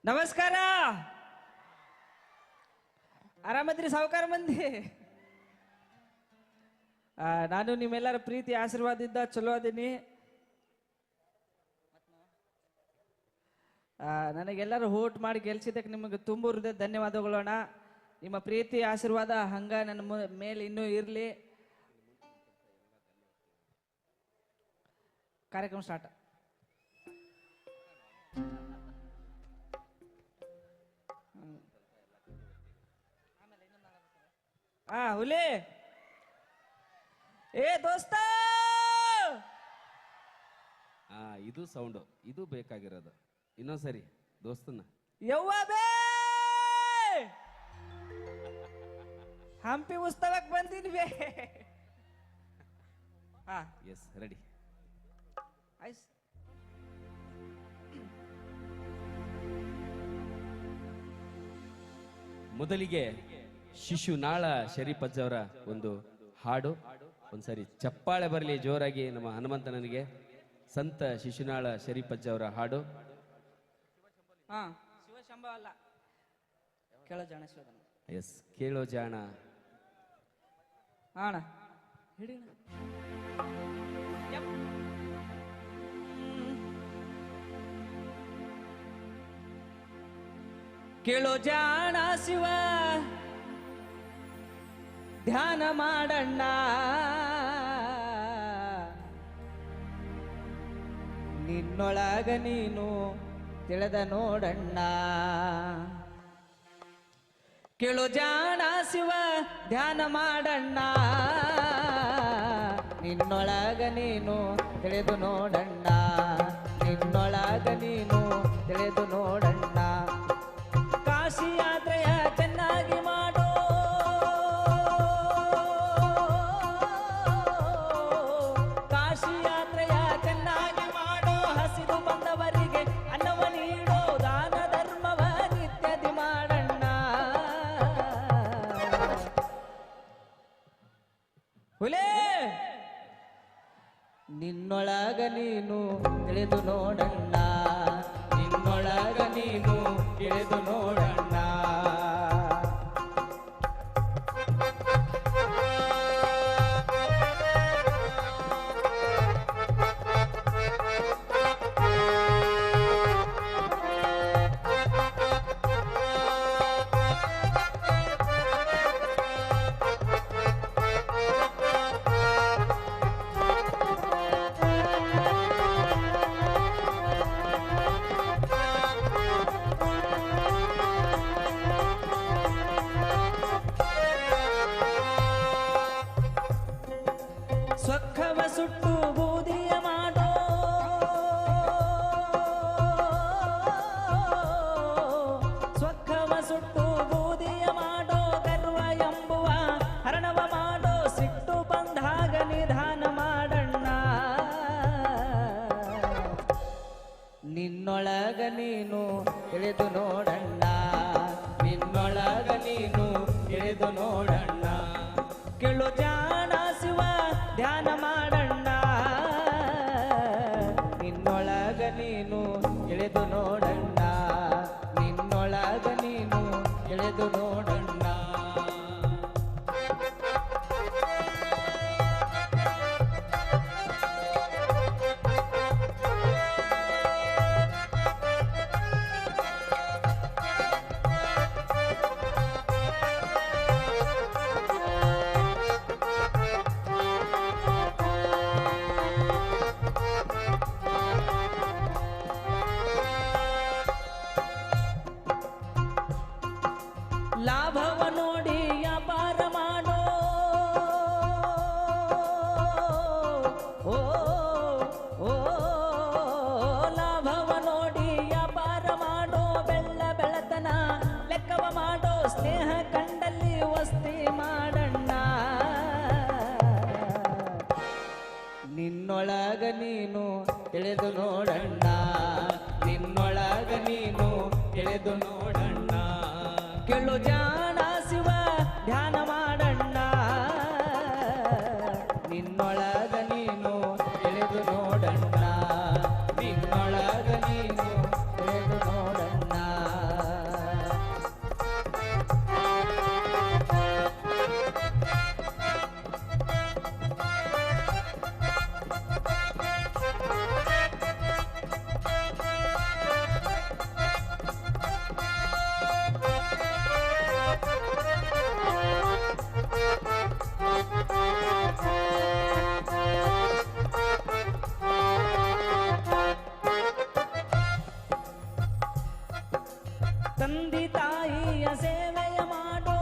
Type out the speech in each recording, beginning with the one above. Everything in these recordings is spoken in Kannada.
ನಮಸ್ಕಾರ. ಆರಾಮದ್ರಿ ಸಾವುಕಾರ ಮಂದಿ? ನಾನು ನಿಮ್ಮೆಲ್ಲರ ಪ್ರೀತಿ ಆಶೀರ್ವಾದದಿಂದ ಚಲೋ ಅದೀನಿ. ನನಗೆಲ್ಲರೂ ಓಟ್ ಮಾಡಿ ಗೆಲ್ಸಿದ್ದಕ್ಕೆ ನಿಮಗೆ ತುಂಬ ಹೃದಯ ಧನ್ಯವಾದಗಳೋಣ. ನಿಮ್ಮ ಪ್ರೀತಿ ಆಶೀರ್ವಾದ ಹಂಗ ನನ್ನ ಮೇಲೆ ಇನ್ನೂ ಇರಲಿ. ಕಾರ್ಯಕ್ರಮ ಸ್ಟಾರ್ಟ್. ಹುಲಿ ಏ ದೋಸ್ತ, ಇದು ಸೌಂಡು, ಇದು ಬೇಕಾಗಿರೋದು. ಇನ್ನೊಂದ್ಸರಿ ದೋಸ್ತನ ಯವ್ವ ಬೇ ಹಂಪಿ ಉತ್ಸವಕ್ಕೆ ಬಂದೀನಿ ಬೇ. Yes, ready. ಮೊದಲಿಗೆ ಶಿಶುನಾಳ ಶರೀಫಜ್ಜವರ ಒಂದು ಹಾಡು. ಒಂದ್ಸರಿ ಚಪ್ಪಾಳೆ ಬರಲಿ ಜೋರಾಗಿ ನಮ್ಮ ಹನುಮಂತನಿಗೆ. ಸಂತ ಶಿಶುನಾಳ ಶರೀಫಜ್ಜವರ ಹಾಡು. ಶಿವಶಂಭ ಅಲ್ಲ, ಕೇಳೋ ಜಾಣ ಶಿವಧನ. ಎಸ್, ಕೇಳೋ ಜಾಣ. ಅಣ್ಣ ಹಿಡಿ. ಕೇಳೋ ಜಾಣ ಶಿವ ಧ್ಯಾನ ಮಾಡಣ್ಣ, ನಿನ್ನೊಳಗ ನೀನು ತಿಳಿದ ನೋಡಣ್ಣ. ಕೇಳೋ ಜಾಣ ಶಿವ ಧ್ಯಾನ ಮಾಡಣ್ಣ, ನಿನ್ನೊಳಗ ನೀನು ತಿಳಿದು ನೋಡಣ್ಣ, ನಿನ್ನೊಳಗ ನೀನು ತಿಳಿದು ನೋಡಣ್ಣ. ಕಾಶಿ ಯಾತ್ರೆಯ ಚೆನ್ನಾಗಿ ಮಾಡೋ, ಕಾಶಿ ಯಾತ್ರೆಯ ಚೆನ್ನಾಗಿ ಮಾಡೋ, ಹಸಿದು ಬಂದವರಿಗೆ ಅನ್ನವ ನೀಡೋ, ದಾನ ಧರ್ಮವ ನಿತ್ಯದಿ ಮಾಡಣ್ಣ. ಹುಲೇ ನಿನ್ನೊಳಗ ನೀನು ತಿಳಿದು ನೋಡಣ್ಣ, ನಿನ್ನೊಳಗ ನೀನು ತಿಳಿದು ನೋಡಣ್ಣ. ಸೊಕ್ಕವ ಸುಟ್ಟು ಬೂದಿಯ ಮಾಡೋ, ಸೊಕ್ಕವ ಸುಟ್ಟು ಬೂದಿಯ ಮಾಡೋ, ಗರ್ವ ಎಂಬುವ ಹರಣವ ಮಾಡೋ, ಸಿಟ್ಟು ಬಂದಾಗ ನಿಧಾನ ಮಾಡಣ್ಣ. ನಿನ್ನೊಳಗ ನೀನು ತಿಳಿದು ನೋಡಣ್ಣ, ನಿನ್ನೊಳಗ ನೀನು ತಿಳಿದು ನೋಡಣ್ಣ. ಕೇಳು ಜಾಣ ಶಿವ ಧ್ಯಾನ ಮಾಡಣ್ಣ, ನಿನ್ನೊಳಗ ನೀನು ತಿಳಿದು ನೋಡಣ್ಣ, ನಿನ್ನೊಳಗ ನೀನು ತಿಳಿದು ನೋಡಣ್ಣ. ಲಾಭವ ನೋಡಿ ವ್ಯಾಪಾರ ಮಾಡೋ, ಓ ಓ ಲಾಭವ ನೋಡಿ ವ್ಯಾಪಾರ ಮಾಡೋ, ಬೆಳ್ಳ ಬೆಳತನ ಲೆಕ್ಕವ ಮಾಡೋ, ಸ್ನೇಹ ಕಂಡಲ್ಲಿ ವಸ್ತಿ ಮಾಡಣ್ಣ. ನಿನ್ನೊಳಗ ನೀನು ತಿಳಿದು ನೋಡಣ್ಣ, ನಿನ್ನೊಳಗ ನೀನು ತಿಳಿದು ನೋಡಣ್ಣ. ಕೇಳು ಜಾಣ ಶಿವ ಧ್ಯಾನ ಮಾಡಣ್ಣ, ನಿನ್ನೊಳಗ ನೀನು ತಿಳಿದು ನೋಡಣ್ಣ, ನಿನ್ನೊಳಗ ನೀನು ತಿಳಿದು ನೋಡಣ್ಣ. ತಂದೆ ತಾಯಿಯ ಸೇವೆಯ ಮಾಡೋ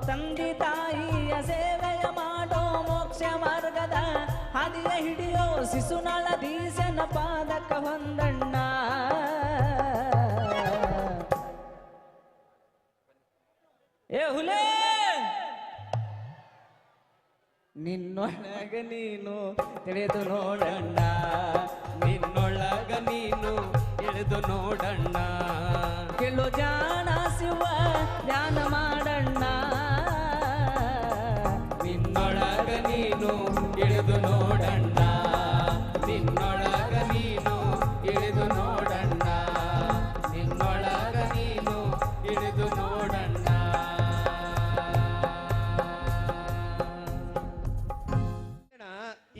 ತಂದೆ ತಾಯಿಯ ಸೇವೆಯ ಮಾಡೋ ಮೋಕ್ಷ ಮಾರ್ಗದ ಹಾದಿಯ ಹಿಡಿಯೋ ಶಿಶುನಾಳ ದೀಸನ ಪಾದಕ ಹೊಂದಣ್ಣ. ಏ ಹುಲೇ ನಿನ್ನೊಳಗ ನೀನು ತಿಳಿದು ನೋಡಣ್ಣ, ನಿನ್ನೊಳಗ ನೀನು ಇಳಿದು ನೋಡಣ್ಣ. ಕೆಲವು ಜಾಣ ಶಿವ ಧ್ಯಾನ ಮಾಡಣ್ಣ. ನಿನ್ನೊಳಗ ನೀನು ಇಳಿದು ನೋಡಣ್ಣ, ನಿನ್ನೊಳಗ ನೀನು ಇಳಿದು ನೋಡಣ್ಣ, ನಿನ್ನೊಳಗ ನೀನು ಇಳಿದು ನೋಡಣ್ಣ.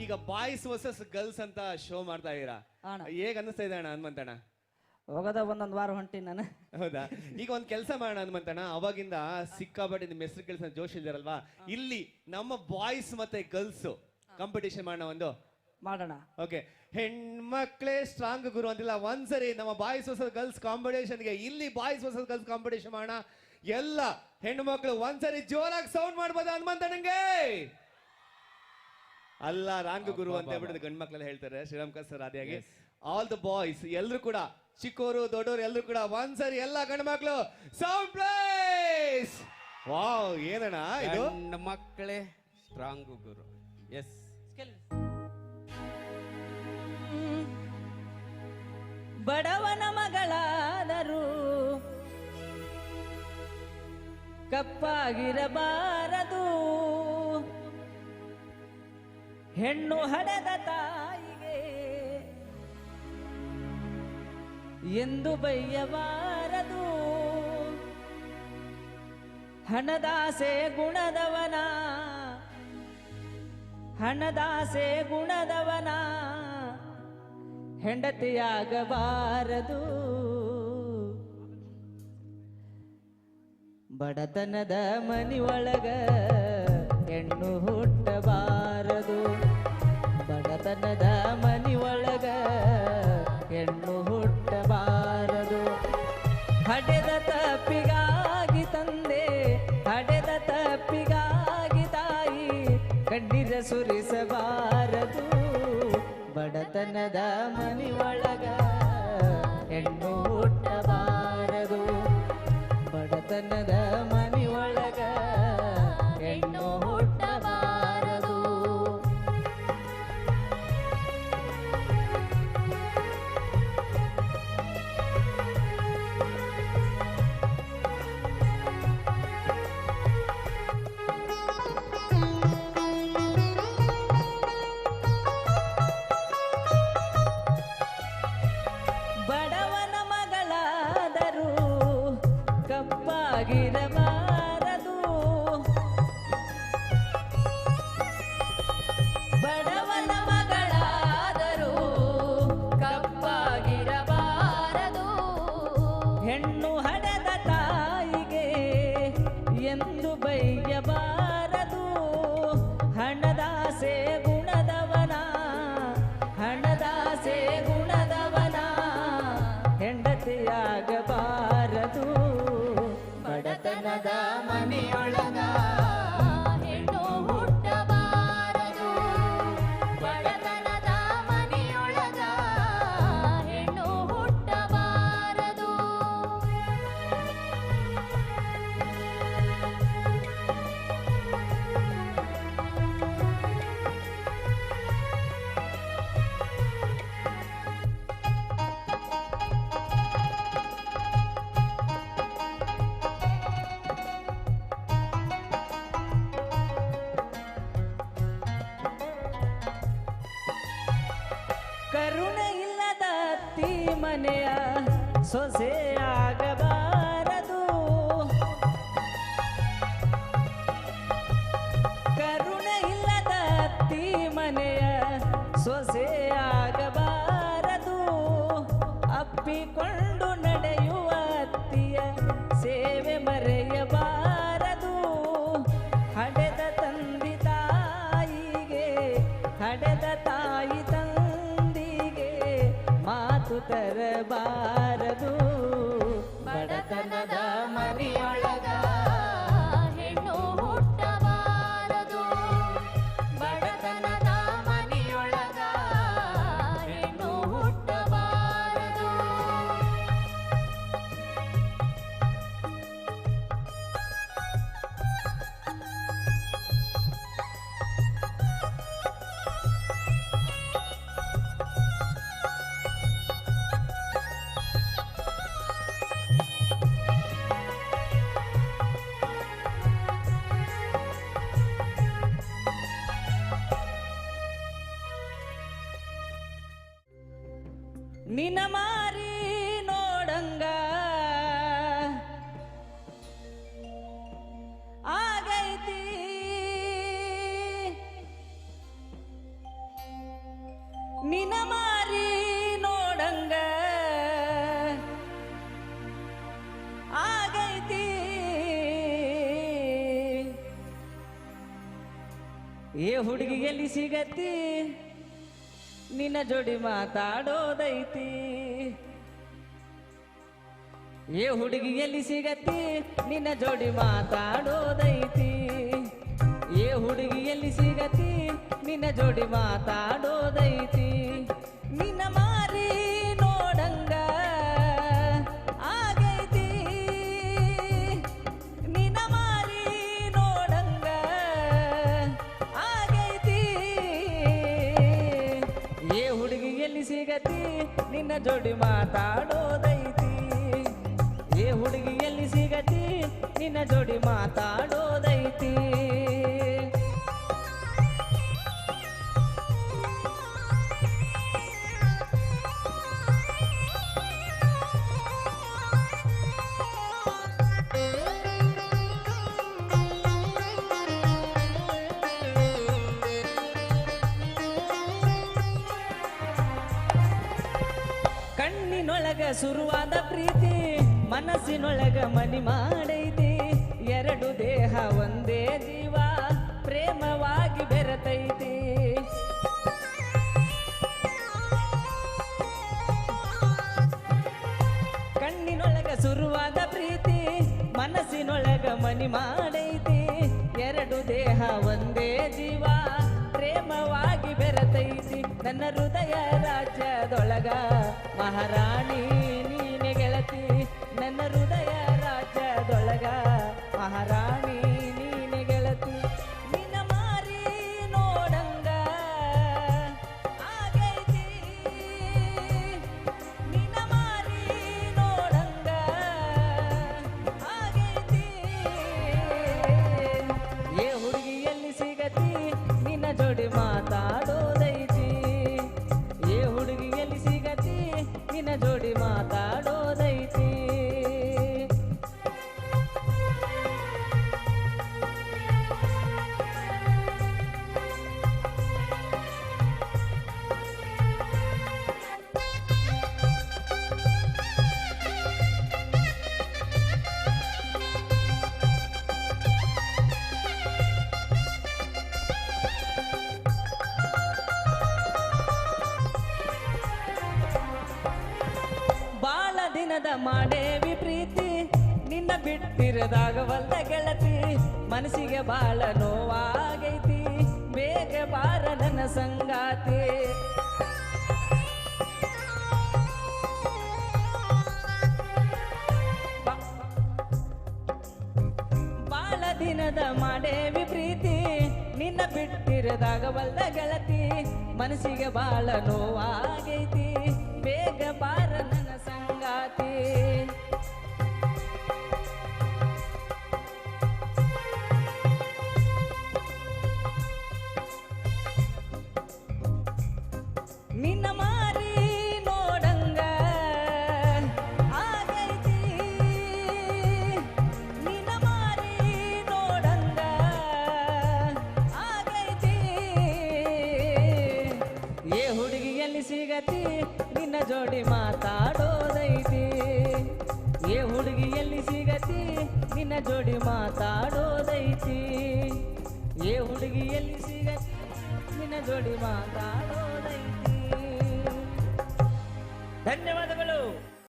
ಈಗ ಬಾಯ್ಸ್ ವರ್ಸಸ್ ಗರ್ಲ್ಸ್ ಅಂತ ಶೋ ಮಾಡ್ತಾ ಇದೀರಾ, ಅಣ್ಣ. ಹೇಗ್ ಅನ್ನಿಸ್ತಾ ಇದೆ ಅಣ್ಣ ಹನುಮಂತಣ್ಣ? ಹೋಗದ ಒಂದೊಂದು ವಾರ ಹೊಂಟಿ ನಾನು. ಹೌದಾ? ಈಗ ಒಂದ್ ಕೆಲಸ ಮಾಡೋಣ ಹನುಮಂತಣ್ಣ, ಅವಾಗಿಂದ ಸಿಕ್ಕಾಪಟ್ಟೆ ನಿಮ್ ಹೆಸರು ಕೆಲಸ ಜೋಶ್ ಇದ್ದಾರಲ್ವಾ, ಇಲ್ಲಿ ನಮ್ಮ ಬಾಯ್ಸ್ ಮತ್ತೆ ಗರ್ಲ್ಸ್ ಕಾಂಪಿಟೇಷನ್ ಮಾಡೋಣ ಒಂದು. ಮಾಡೋಣ. ಓಕೆ, ಹೆಣ್ಮಕ್ಳೇ ಸ್ಟ್ರಾಂಗ್ ಗುರು ಅಂತಿಲ್ಲ, ಒಂದ್ಸರಿ ನಮ್ಮ ಬಾಯ್ಸ್ ವರ್ಸಸ್ ಗರ್ಲ್ಸ್ ಕಾಂಪಿಟೇಷನ್ಗೆ ಇಲ್ಲಿ ಬಾಯ್ಸ್ ವರ್ಸಸ್ ಗರ್ಲ್ಸ್ ಕಾಂಪಿಟೇಷನ್ ಮಾಡೋಣ. ಎಲ್ಲ ಹೆಣ್ಮಕ್ಳು ಒಂದ್ಸರಿ ಜೋರಾಗಿ ಸೌಂಡ್ ಮಾಡ್ಬೋದಾ ಹನುಮಂತಣ್ಣಂಗೆ? ಅಲ್ಲ ರಾಂಗ್ ಗುರು ಅಂತ ಹೇಳ್ಬಿಟ್ಟು ಗಂಡ್ ಮಕ್ಳೆಲ್ಲ ಹೇಳ್ತಾರೆ, ಶ್ರೀರಾಮ್ ಸರ್ ಆದಿಯಾಗಿ. ಆಲ್ ದ ಬಾಯ್ಸ್ ಎಲ್ಲರೂ ಕೂಡ, ಚಿಕ್ಕವರು ದೊಡ್ಡವರು ಎಲ್ಲರೂ ಕೂಡ ಒಂದ್ಸರಿ ಎಲ್ಲ ಗಂಡು ಮಕ್ಳು ಸೌಂಡ್ ಪ್ಲೇಸ್. ವಾವ್, ಏನಣ್ಣ ಇದು? ಗಂಡ ಮಕ್ಕಳೇ ಸ್ಟ್ರಾಂಗ್ ಗುರು. ಎಸ್. ಬಡವನ ಮಗಳಾದರೂ ಕಪ್ಪಾಗಿರಬಾರದು, ಹೆಣ್ಣು ಹಡೆದ ತಾಯಿಗೆ ಎಂದು ಬೈಯಬಾರದು. ಹಣದಾಸೆ ಗುಣದವನ, ಹಣದಾಸೆ ಗುಣದವನ ಹೆಂಡತಿಯಾಗಬಾರದು. ಬಡತನದ ಮನಿಯೊಳಗ ಹೆಣ್ಣು ಹುಟ್ಟಬಾರದು, ಬಡತನದ ಮನಿಯೊಳಗ ಹೆಣ್ಣು ಹುಟ್ಟಬಾರದು. ಹಡೆದ ತಪ್ಪಿಗಾಗಿ ತಂದೆ, ಹಡೆದ ತಪ್ಪಿಗಾಗಿ ತಾಯಿ ಕಣ್ಣೀರ ಸುರಿಸಬಾರದು. ಬಡತನದ ಮನಿಯೊಳಗ ಹೆಣ್ಣು ಹುಟ್ಟಬಾರದು, ಬಡತನದ ಮನಿಯೊಳಗ ಹೆಣ್ಣು ಹುಟ್ಟಬಾರದು. ಬಡವನ ಮಗಳಾದರೂ ಕಪ್ಪಾಗಿರಬಾರದು, ಬಡವನ ಮಗಳಾದರೂ ಕಪ್ಪಾಗಿರಬಾರದು. ಹೆಣ್ಣು ಹಡೆದ ತಾಯಿಗೆ ಎಂದು ಬೈಯಬಾರದು. ಹಣದಾಸೆ ಗುಣದವನ, ಹಣದಾಸೆ ಗುಣದವನ ಹೆಂಡತಿಯಾಗಬಾರದು. ಬಡತನದ ಮನೆಯೊಳಗ ಹೆಣ್ಣು ಹುಟ್ಟಬಾರದು, ಬಡತನದ ಮನೆಯೊಳಗ ಹೆಣ್ಣು ಹುಟ್ಟಬಾರದು. ಕರುಣೆ ಇಲ್ಲದ ಅತ್ತಿ ಮನೆಯ ಸೊಸೆಯಾಗಬಾರದು, ಕರುಣೆ ಇಲ್ಲದ ಅತ್ತಿ ಮನೆಯ ಸೊಸೆಯಾಗಬಾರದು. ಅಪ್ಪಿಕೊಂಡು ನಡೆಯುವ ಅತ್ತಿಯ ಸೇವೆ ಮರೆಯಬಾರದು. ಹಡೆದ ತಂದೆ ತಾಯಿಗೆ, ಹಡೆದ ತಾಯಿ ತಂದಿಗೆ ತರಬಾರದು ಬಡತನದ ಮನೆಯೊಳಗ ಹೆಣ್ಣು ಹುಟ್ಟಬಾರದು ಬಡತನದ ಮನೆಯೊಳಗ ಹೆಣ್ಣು ಹುಟ್ಟಬಾರದು ನಿನ ಮಾರಿ ನೋಡಂಗ ಆಗೈತಿ ನಿನ ಮಾರಿ ನೋಡಂಗ ಆಗೈತಿ ಏ ಹುಡುಗಿ ಎಲ್ಲಿ ಸಿಗತ್ತಿ ನಿನ್ನ ಜೋಡಿ ಮಾತಾಡೋದೈತಿ ಏ ಹುಡುಗಿ ಎಲ್ಲಿ ಸಿಗತ್ತಿ ನಿನ್ನ ಜೋಡಿ ಮಾತಾಡೋದೈತಿ ಏ ಹುಡುಗಿ ಎಲ್ಲಿ ಸಿಗತ್ತಿ ನಿನ್ನ ಜೋಡಿ ಮಾತಾಡೋದೈತಿ ನಿನ್ನ ಮಾರಿ ನೋಡಂಗ ಆಗೈತಿ ನಿನ್ನ ಮಾರಿ ನೋಡಂಗ ಆಗೈತಿ ಏ ಹುಡುಗಿ ಎಲ್ಲಿ ಸಿಗತಿ ನಿನ್ನ ಜೋಡಿ ಮಾತಾಡೋದೈತಿ ಏ ಹುಡುಗಿ ಎಲ್ಲಿ ಸಿಗತಿ ನಿನ್ನ ಜೋಡಿ ಮಾತಾಡೋದೈತಿ ಕಣ್ಣಿನೊಳಗ ಶುರುವಾದ ಪ್ರೀತಿ ಮನಸ್ಸಿನೊಳಗ ಮನಿ ಮಾಡೈತಿ ಎರಡು ದೇಹ ಒಂದೇ ಜೀವ ಪ್ರೇಮವಾಗಿ ಬೆರೆತೈತಿ ಕಣ್ಣಿನೊಳಗ ಶುರುವಾದ ಪ್ರೀತಿ ಮನಸ್ಸಿನೊಳಗ ಮನಿ ಮಾಡೈತಿ ಎರಡು ದೇಹ ಒಂದೇ ಜೀವ ಪ್ರೇಮವಾಗಿ ಬೆರೆತೈತಿ ನನ್ನ ಹೃದಯ ರಾಜ್ಯದೊಳಗ ಮಹಾರಾಣಿ ನೀನೆ ಗೆಳತಿ ನನ್ನ ಹೃದಯ ರಾಜ್ಯದೊಳಗ ಮಹಾರಾಣಿ ನೀನೆ ಗೆಳತಿ ನಿನ್ನ ಮಾರಿ ನೋಡಂಗ ಆಗೈತಿ ನಿನ್ನ ಮಾರಿ ನೋಡಂಗ ಆಗೈತಿ ಏ ಹುಡುಗಿ ಎಲ್ಲಿ ಸಿಗತಿ ನಿನ್ನ ಜೋಡಿ ಮಾತಾಡೋದೈತಿ ಏ ಹುಡುಗಿ ಎಲ್ಲಿ ಸಿಗತಿ ನಿನ್ನ ಜೋಡಿ ಮಾತಾಡೋದೈತಿ ಬಾಳ ದಿನದ ಮಾಡೇವಿ ಪ್ರೀತಿ ನಿನ್ನ ಬಿಟ್ಟಿರದಾಗವಲ್ಲ ಗೆಳತಿ ಮನಸ್ಸಿಗೆ ಬಾಳ ನೋವಾಗೈತಿ ಬೇಗ ಬಾರ ನನ್ನ ಸಂಗಾತಿ ಬಾಳ ದಿನದ ಮಾಡೇವಿ ಪ್ರೀತಿ ನಿನ್ನ ಬಿಟ್ಟಿರದಾಗವಲ್ಲ ಗೆಳತಿ ಮನಸ್ಸಿಗೆ ಬಾಳ ನೋವಾಗೈತಿ ಬೇಗ ಬಾರ ನನ್ನ ಸಂಗಾತಿ ನಿನ್ನ ಮಾರಿ ನೋಡಂಗ ಆಗೈತಿ ನಿನ್ನ ಮಾರಿ ನೋಡಂಗ ಆಗೈತಿ ಏ ಹುಡುಗಿ ಎಲ್ಲಿ ಸಿಗತಿ ನಿನ್ನ ಜೋಡಿ ಮಾತಾಡೋದೈತಿ ಏ ಹುಡುಗಿ ಎಲ್ಲಿ ಸಿಗತಿ ನಿನ್ನ ಜೋಡಿ ಮಾತಾಡೋದೈತಿ ಏ ಹುಡುಗಿ ಎಲ್ಲಿ ಸಿಗತಿ ನಿನ್ನ ಜೋಡಿ ಮಾತಾಡೋದೈತಿ ಧನ್ಯವಾದಗಳು.